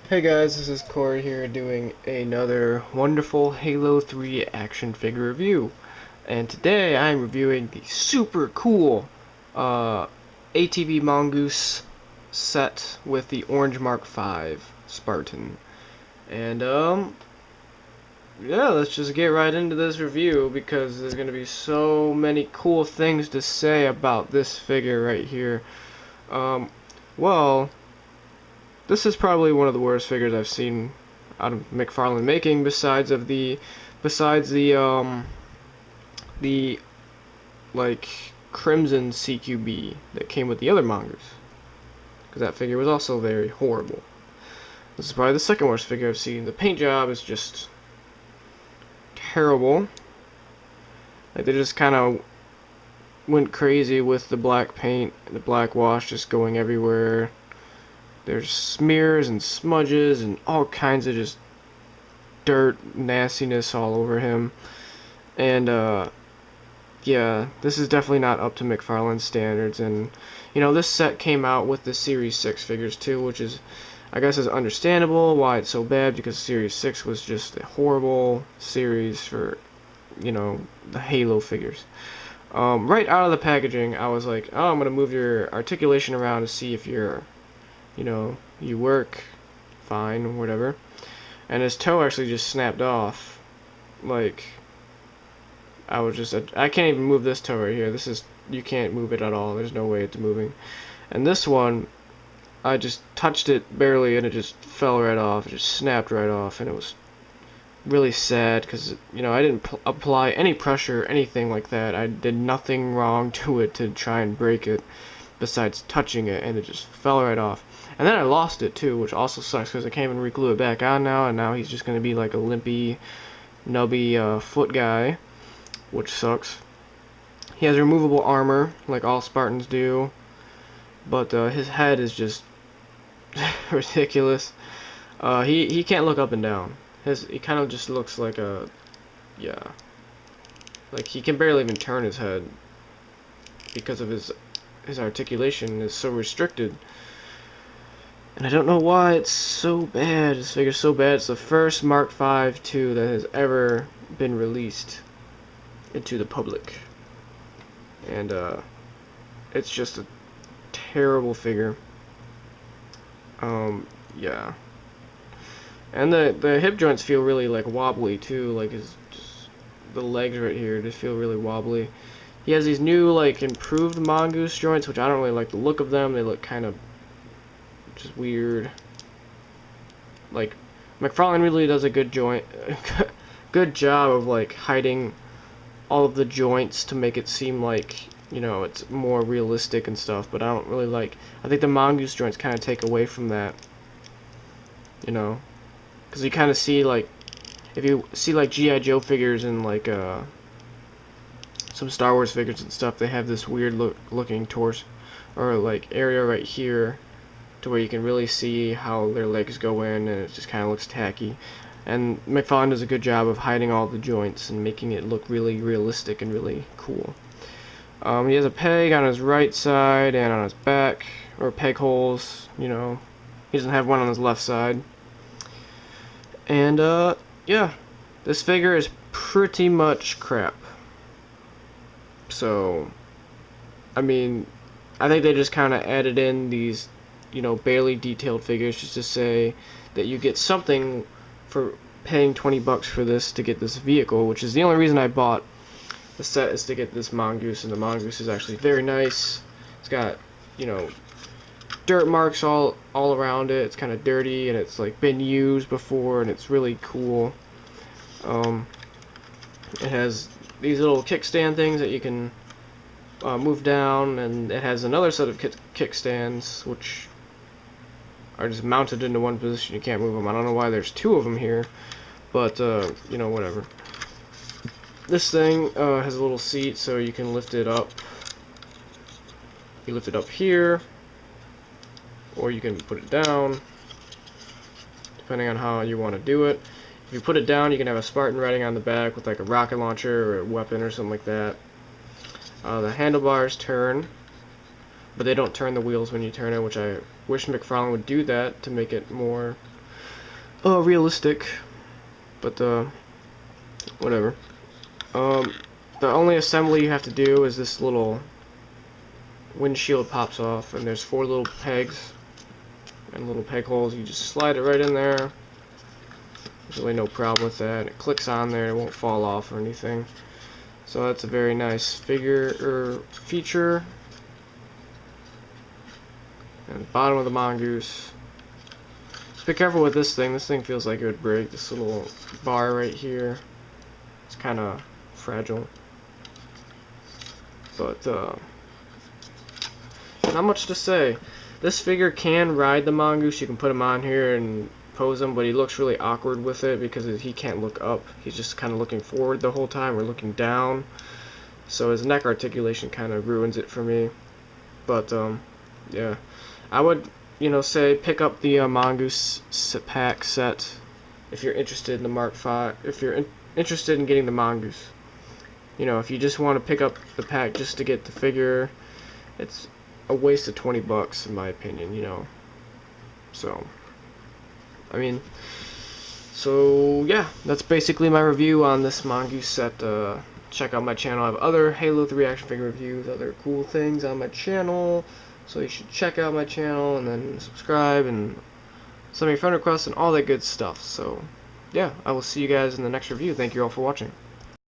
Hey guys, this is Corey here doing another wonderful Halo 3 action figure review. And today I'm reviewing the super cool ATV Mongoose set with the Orange Mark V Spartan. And yeah, let's just get right into this review because there's gonna be so many cool things to say about this figure right here. Um well, this is probably one of the worst figures I've seen out of McFarlane making, besides the like Crimson CQB that came with the other Mongoose, because that figure was also very horrible. This is probably the second worst figure I've seen. The paint job is just terrible. Like they just kind of went crazy with the black paint, the black wash just going everywhere. There's smears and smudges and all kinds of just dirt nastiness all over him. And yeah, this is definitely not up to McFarlane standards. And you know, this set came out with the Series 6 figures too, which is, I guess, is understandable why it's so bad, because Series 6 was just a horrible series for, you know, the Halo figures. Right out of the packaging, I was like, oh, I'm gonna move your articulation around to see if you're, you know, you work fine, whatever. And his toe actually just snapped off. Like, I can't even move this toe right here. This is, you can't move it at all. There's no way it's moving. And this one, I just touched it barely and it just fell right off. It just snapped right off, and it was really sad because, you know, I didn't apply any pressure or anything like that. I did nothing wrong to it to try and break it besides touching it, and it just fell right off. And then I lost it too, which also sucks because I can't even re-glue it back on now, and now he's just going to be like a limpy, nubby foot guy, which sucks. He has removable armor, like all Spartans do, but his head is just ridiculous. He can't look up and down. He kind of just looks like a, yeah, like he can barely even turn his head because of his articulation is so restricted. And I don't know why it's so bad. This figure's so bad. It's the first Mark V too that has ever been released into the public. And it's just a terrible figure. Yeah. And the hip joints feel really like wobbly too. Like the legs right here just feel really wobbly. He has these new like improved Mongoose joints, which I don't really like the look of them. They look kind of just weird. Like, McFarlane really does a good job of like hiding all of the joints to make it seem like, you know, it's more realistic and stuff, but I don't really like, I think the Mongoose joints kind of take away from that, you know, because you kind of see, like, if you see like G.I. Joe figures and like some Star Wars figures and stuff, they have this weird looking torso or like area right here to where you can really see how their legs go in, and it just kind of looks tacky. And McFarlane does a good job of hiding all the joints and making it look really realistic and really cool. He has a peg on his right side and on his back, or peg holes, you know. He doesn't have one on his left side. And yeah, this figure is pretty much crap. So, I mean, I think they just kind of added in these, you know, barely detailed figures just to say that you get something for paying 20 bucks for this to get this vehicle, which is the only reason I bought the set, is to get this Mongoose. And the Mongoose is actually very nice. It's got, you know, dirt marks all around it. It's kind of dirty, and it's like been used before, and it's really cool. It has these little kickstand things that you can move down, and it has another set of kickstands which are just mounted into one position. You can't move them. I don't know why there's two of them here, but you know, whatever. This thing has a little seat, so you can lift it up. You lift it up here, or you can put it down, depending on how you want to do it. If you put it down, you can have a Spartan riding on the back with like a rocket launcher or a weapon or something like that. The handlebars turn, but they don't turn the wheels when you turn it, which I wish McFarlane would do that to make it more realistic, but whatever. The only assembly you have to do is this little windshield pops off, and there's 4 little pegs and little peg holes. You just slide it right in there. There's really no problem with that. It clicks on there, it won't fall off or anything. So that's a very nice feature. And the bottom of the Mongoose. Just be careful with this thing. This thing feels like it would break. This little bar right here. It's kind of fragile. But not much to say. This figure can ride the Mongoose. You can put him on here and pose him, but he looks really awkward with it because he can't look up. He's just kind of looking forward the whole time or looking down. So his neck articulation kind of ruins it for me. But yeah, I would, say pick up the Mongoose pack set if you're interested in the Mark V. If you're interested in getting the Mongoose, if you just want to pick up the pack just to get the figure, it's a waste of $20 in my opinion. So so yeah, that's basically my review on this Mongoose set. Check out my channel. I have other Halo 3 action figure reviews, other cool things on my channel, so you should check out my channel and then subscribe and send me friend requests and all that good stuff. So yeah, I will see you guys in the next review. Thank you all for watching.